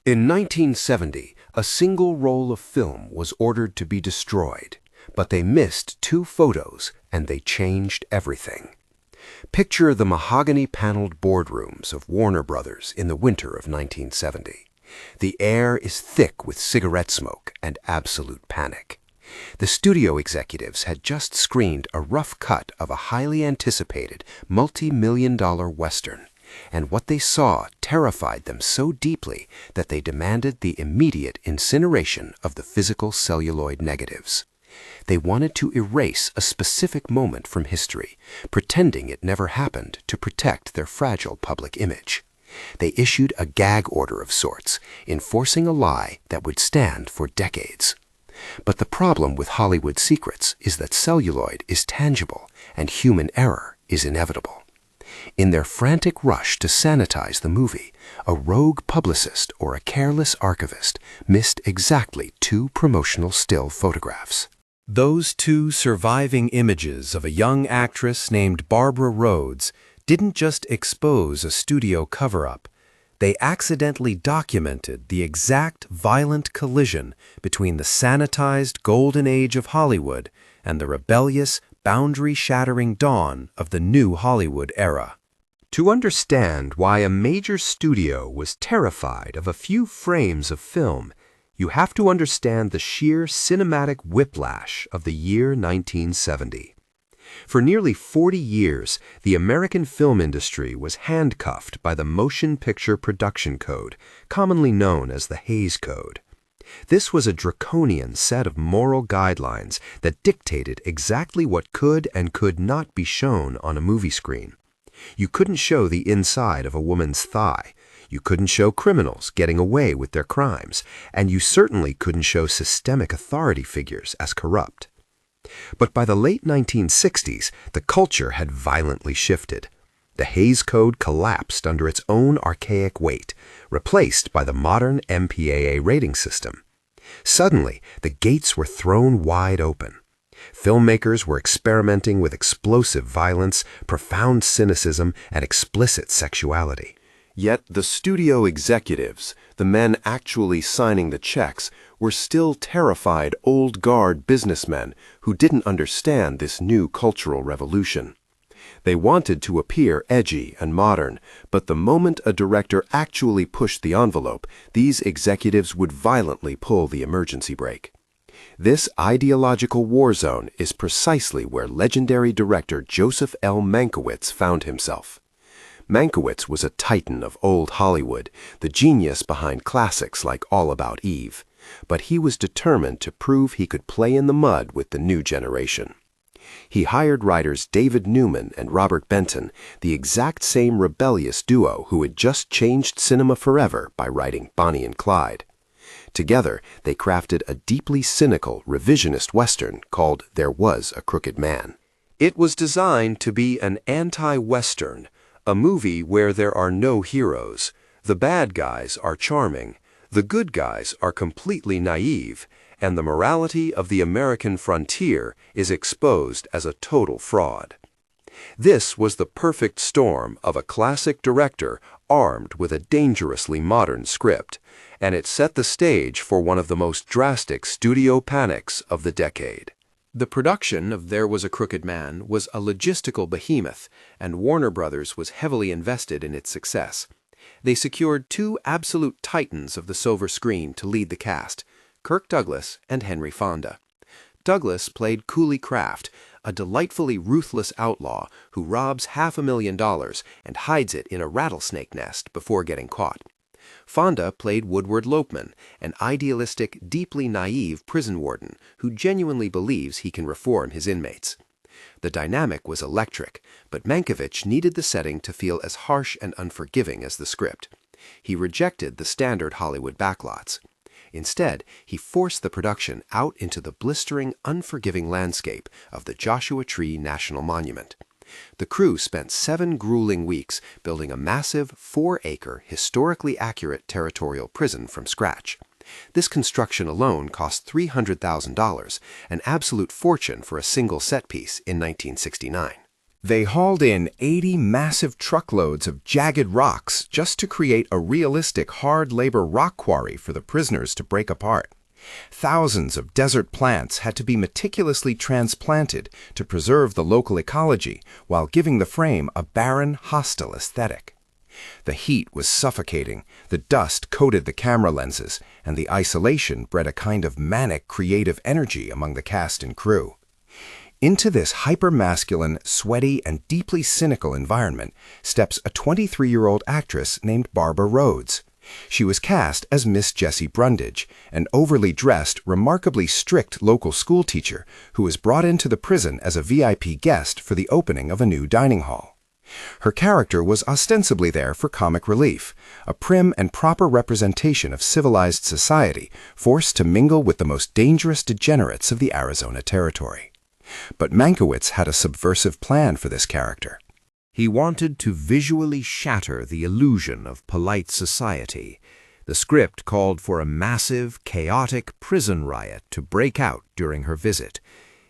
In 1970, a single roll of film was ordered to be destroyed, but they missed 2 photos and they changed everything. Picture the mahogany-paneled boardrooms of Warner Brothers in the winter of 1970. The air is thick with cigarette smoke and absolute panic. The studio executives had just screened a rough cut of a highly anticipated, multi-million-dollar Western, and what they saw terrified them so deeply that they demanded the immediate incineration of the physical celluloid negatives. They wanted to erase a specific moment from history, pretending it never happened to protect their fragile public image. They issued a gag order of sorts, enforcing a lie that would stand for decades. But the problem with Hollywood secrets is that celluloid is tangible and human error is inevitable. In their frantic rush to sanitize the movie, a rogue publicist or a careless archivist missed exactly 2 promotional still photographs. Those 2 surviving images of a young actress named Barbara Rhoades didn't just expose a studio cover-up. They accidentally documented the exact violent collision between the sanitized golden age of Hollywood and the rebellious, boundary-shattering dawn of the new Hollywood era. To understand why a major studio was terrified of a few frames of film, you have to understand the sheer cinematic whiplash of the year 1970. For nearly 40 years, the American film industry was handcuffed by the Motion Picture Production Code, commonly known as the Hays Code. This was a draconian set of moral guidelines that dictated exactly what could and could not be shown on a movie screen. You couldn't show the inside of a woman's thigh. You couldn't show criminals getting away with their crimes, and you certainly couldn't show systemic authority figures as corrupt. But by the late 1960s, the culture had violently shifted. The Hays Code collapsed under its own archaic weight, replaced by the modern MPAA rating system. Suddenly, the gates were thrown wide open. Filmmakers were experimenting with explosive violence, profound cynicism, and explicit sexuality. Yet the studio executives, the men actually signing the checks, were still terrified old-guard businessmen who didn't understand this new cultural revolution. They wanted to appear edgy and modern, but the moment a director actually pushed the envelope, these executives would violently pull the emergency brake. This ideological war zone is precisely where legendary director Joseph L. Mankiewicz found himself. Mankiewicz was a titan of old Hollywood, the genius behind classics like All About Eve, but he was determined to prove he could play in the mud with the new generation. He hired writers David Newman and Robert Benton, the exact same rebellious duo who had just changed cinema forever by writing Bonnie and Clyde. Together, they crafted a deeply cynical, revisionist Western called There Was a Crooked Man. It was designed to be an anti-Western, a movie where there are no heroes. The bad guys are charming, the good guys are completely naive, and the morality of the American frontier is exposed as a total fraud. This was the perfect storm of a classic director armed with a dangerously modern script, and it set the stage for one of the most drastic studio panics of the decade. The production of There Was a Crooked Man was a logistical behemoth, and Warner Brothers was heavily invested in its success. They secured 2 absolute titans of the silver screen to lead the cast, Kirk Douglas and Henry Fonda. Douglas played Cooley Craft, a delightfully ruthless outlaw who robs $500,000 and hides it in a rattlesnake nest before getting caught. Fonda played Woodward Lopeman, an idealistic, deeply naive prison warden who genuinely believes he can reform his inmates. The dynamic was electric, but Mankiewicz needed the setting to feel as harsh and unforgiving as the script. He rejected the standard Hollywood backlots. Instead, he forced the production out into the blistering, unforgiving landscape of the Joshua Tree National Monument. The crew spent 7 grueling weeks building a massive, 4-acre, historically accurate territorial prison from scratch. This construction alone cost $300,000, an absolute fortune for a single set piece in 1969. They hauled in 80 massive truckloads of jagged rocks just to create a realistic hard-labor rock quarry for the prisoners to break apart. Thousands of desert plants had to be meticulously transplanted to preserve the local ecology while giving the frame a barren, hostile aesthetic. The heat was suffocating, the dust coated the camera lenses, and the isolation bred a kind of manic creative energy among the cast and crew. Into this hyper-masculine, sweaty, and deeply cynical environment steps a 23-year-old actress named Barbara Rhoades. She was cast as Miss Jessie Brundage, an overly dressed, remarkably strict local schoolteacher who was brought into the prison as a VIP guest for the opening of a new dining hall. Her character was ostensibly there for comic relief, a prim and proper representation of civilized society forced to mingle with the most dangerous degenerates of the Arizona Territory. But Mankiewicz had a subversive plan for this character. He wanted to visually shatter the illusion of polite society. The script called for a massive, chaotic prison riot to break out during her visit.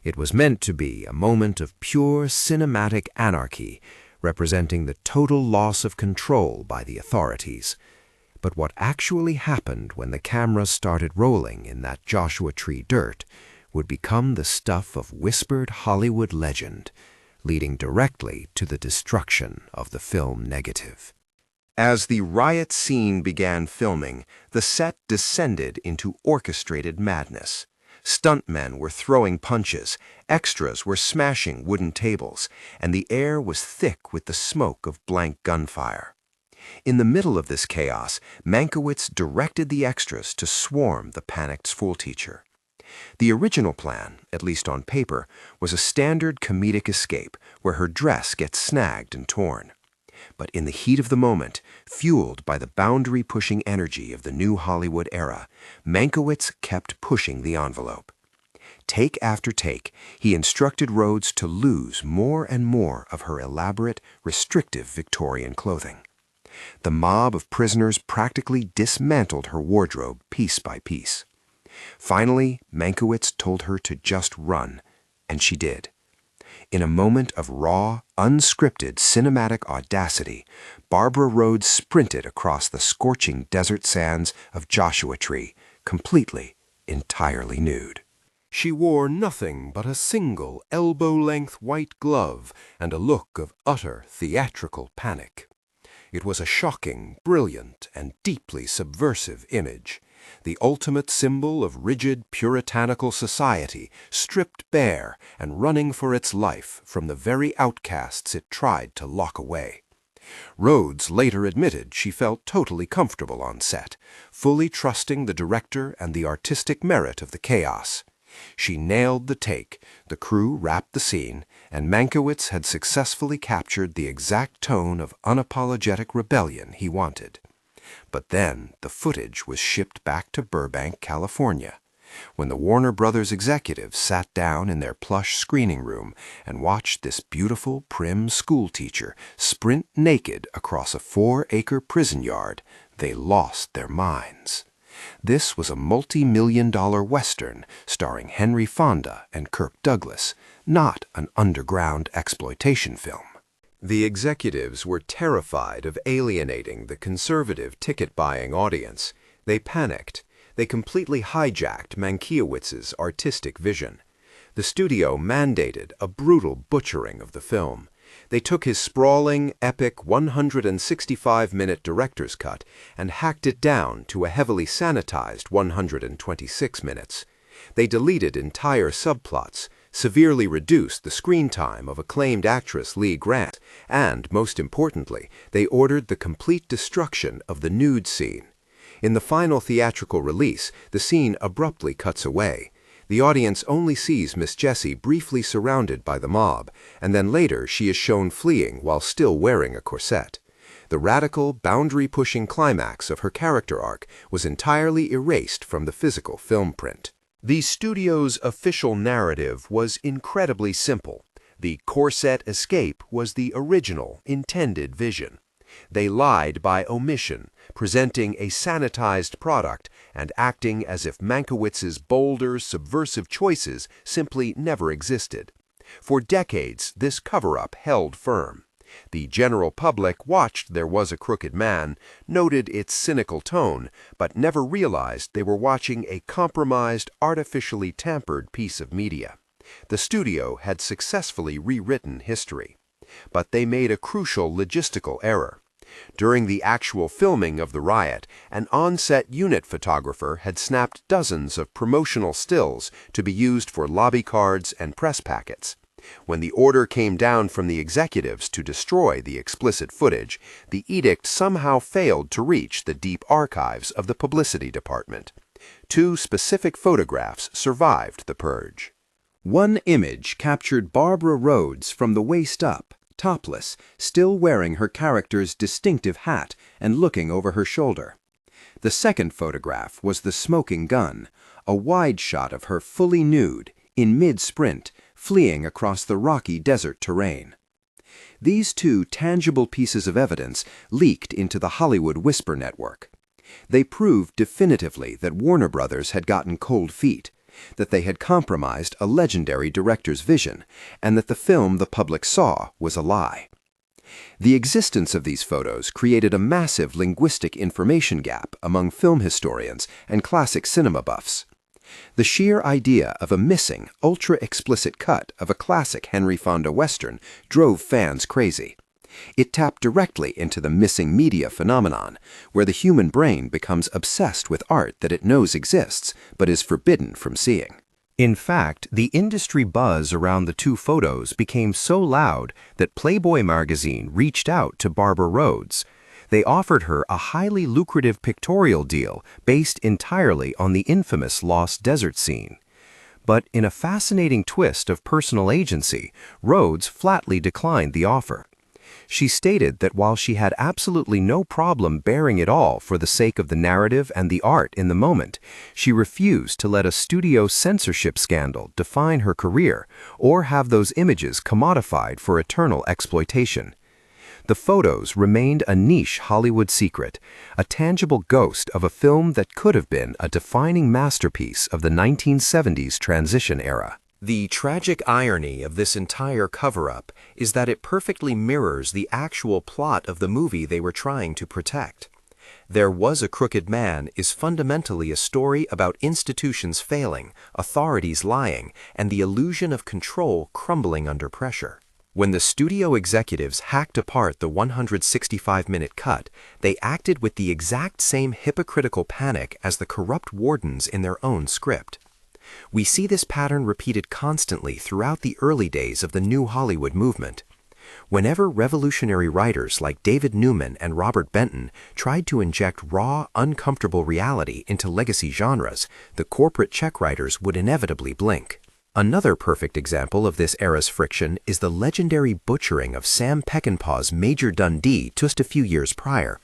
It was meant to be a moment of pure cinematic anarchy, representing the total loss of control by the authorities. But what actually happened when the camera started rolling in that Joshua Tree dirt would become the stuff of whispered Hollywood legend, leading directly to the destruction of the film negative. As the riot scene began filming, the set descended into orchestrated madness. Stuntmen were throwing punches, extras were smashing wooden tables, and the air was thick with the smoke of blank gunfire. In the middle of this chaos, Mankiewicz directed the extras to swarm the panicked schoolteacher. The original plan, at least on paper, was a standard comedic escape where her dress gets snagged and torn. But in the heat of the moment, fueled by the boundary-pushing energy of the new Hollywood era, Mankiewicz kept pushing the envelope. Take after take, he instructed Rhoades to lose more and more of her elaborate, restrictive Victorian clothing. The mob of prisoners practically dismantled her wardrobe piece by piece. Finally, Mankiewicz told her to just run, and she did. In a moment of raw, unscripted cinematic audacity, Barbara Rhoades sprinted across the scorching desert sands of Joshua Tree, completely, entirely nude. She wore nothing but a single elbow-length white glove and a look of utter theatrical panic. It was a shocking, brilliant, and deeply subversive image, the ultimate symbol of rigid, puritanical society, stripped bare and running for its life from the very outcasts it tried to lock away. Rhoades later admitted she felt totally comfortable on set, fully trusting the director and the artistic merit of the chaos. She nailed the take, the crew wrapped the scene, and Mankiewicz had successfully captured the exact tone of unapologetic rebellion he wanted. But then the footage was shipped back to Burbank, California. When the Warner Brothers executives sat down in their plush screening room and watched this beautiful, prim schoolteacher sprint naked across a 4-acre prison yard, they lost their minds. This was a multi-million-dollar Western starring Henry Fonda and Kirk Douglas, not an underground exploitation film. The executives were terrified of alienating the conservative ticket-buying audience. They panicked. They completely hijacked Mankiewicz's artistic vision. The studio mandated a brutal butchering of the film. They took his sprawling, epic 165-minute director's cut and hacked it down to a heavily sanitized 126 minutes. They deleted entire subplots, severely reduced the screen time of acclaimed actress Lee Grant, and, most importantly, they ordered the complete destruction of the nude scene. In the final theatrical release, the scene abruptly cuts away. The audience only sees Miss Jessie briefly surrounded by the mob, and then later she is shown fleeing while still wearing a corset. The radical, boundary-pushing climax of her character arc was entirely erased from the physical film print. The studio's official narrative was incredibly simple. The corset escape was the original, intended vision. They lied by omission, presenting a sanitized product and acting as if Mankiewicz's bolder, subversive choices simply never existed. For decades, this cover-up held firm. The general public watched There Was a Crooked Man, noted its cynical tone, but never realized they were watching a compromised, artificially tampered piece of media. The studio had successfully rewritten history. But they made a crucial logistical error. During the actual filming of the riot, an on-set unit photographer had snapped dozens of promotional stills to be used for lobby cards and press packets. When the order came down from the executives to destroy the explicit footage, the edict somehow failed to reach the deep archives of the publicity department. 2 specific photographs survived the purge. One image captured Barbara Rhoades from the waist up, topless, still wearing her character's distinctive hat and looking over her shoulder. The second photograph was the smoking gun, a wide shot of her fully nude, in mid-sprint, fleeing across the rocky desert terrain. These 2 tangible pieces of evidence leaked into the Hollywood Whisper Network. They proved definitively that Warner Brothers had gotten cold feet, that they had compromised a legendary director's vision, and that the film the public saw was a lie. The existence of these photos created a massive linguistic information gap among film historians and classic cinema buffs. The sheer idea of a missing, ultra-explicit cut of a classic Henry Fonda Western drove fans crazy. It tapped directly into the missing media phenomenon, where the human brain becomes obsessed with art that it knows exists, but is forbidden from seeing. In fact, the industry buzz around the 2 photos became so loud that Playboy magazine reached out to Barbara Rhoades. They offered her a highly lucrative pictorial deal based entirely on the infamous Lost Desert scene. But in a fascinating twist of personal agency, Rhoades flatly declined the offer. She stated that while she had absolutely no problem bearing it all for the sake of the narrative and the art in the moment, she refused to let a studio censorship scandal define her career or have those images commodified for eternal exploitation. The photos remained a niche Hollywood secret, a tangible ghost of a film that could have been a defining masterpiece of the 1970s transition era. The tragic irony of this entire cover-up is that it perfectly mirrors the actual plot of the movie they were trying to protect. There Was a Crooked Man is fundamentally a story about institutions failing, authorities lying, and the illusion of control crumbling under pressure. When the studio executives hacked apart the 165-minute cut, they acted with the exact same hypocritical panic as the corrupt wardens in their own script. We see this pattern repeated constantly throughout the early days of the New Hollywood movement. Whenever revolutionary writers like David Newman and Robert Benton tried to inject raw, uncomfortable reality into legacy genres, the corporate check writers would inevitably blink. Another perfect example of this era's friction is the legendary butchering of Sam Peckinpah's Major Dundee just a few years prior,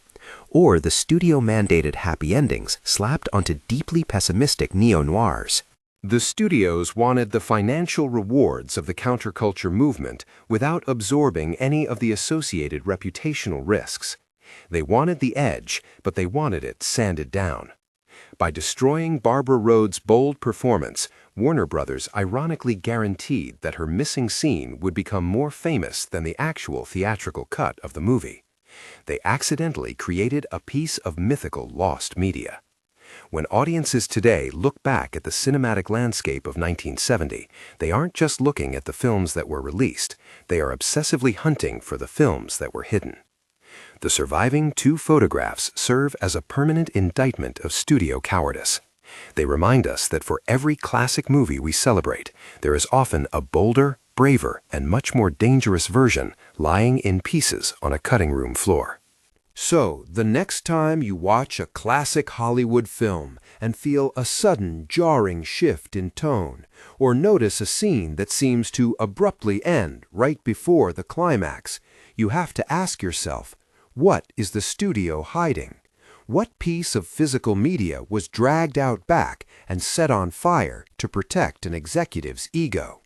or the studio-mandated happy endings slapped onto deeply pessimistic neo-noirs. The studios wanted the financial rewards of the counterculture movement without absorbing any of the associated reputational risks. They wanted the edge, but they wanted it sanded down. By destroying Barbara Rhoades' bold performance, Warner Brothers ironically guaranteed that her missing scene would become more famous than the actual theatrical cut of the movie. They accidentally created a piece of mythical lost media. When audiences today look back at the cinematic landscape of 1970, they aren't just looking at the films that were released, they are obsessively hunting for the films that were hidden. The surviving 2 photographs serve as a permanent indictment of studio cowardice. They remind us that for every classic movie we celebrate, there is often a bolder, braver, and much more dangerous version lying in pieces on a cutting room floor. So, the next time you watch a classic Hollywood film and feel a sudden, jarring shift in tone, or notice a scene that seems to abruptly end right before the climax, you have to ask yourself, what is the studio hiding? What piece of physical media was dragged out back and set on fire to protect an executive's ego?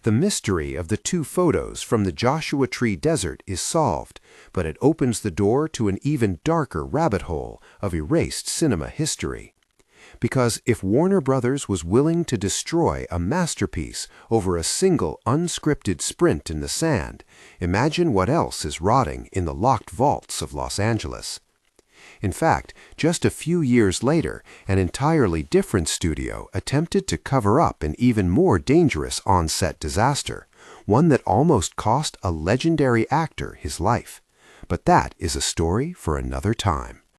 The mystery of the 2 photos from the Joshua Tree Desert is solved, but it opens the door to an even darker rabbit hole of erased cinema history. Because if Warner Brothers was willing to destroy a masterpiece over a single unscripted sprint in the sand, imagine what else is rotting in the locked vaults of Los Angeles. In fact, just a few years later, an entirely different studio attempted to cover up an even more dangerous on-set disaster, one that almost cost a legendary actor his life. But that is a story for another time.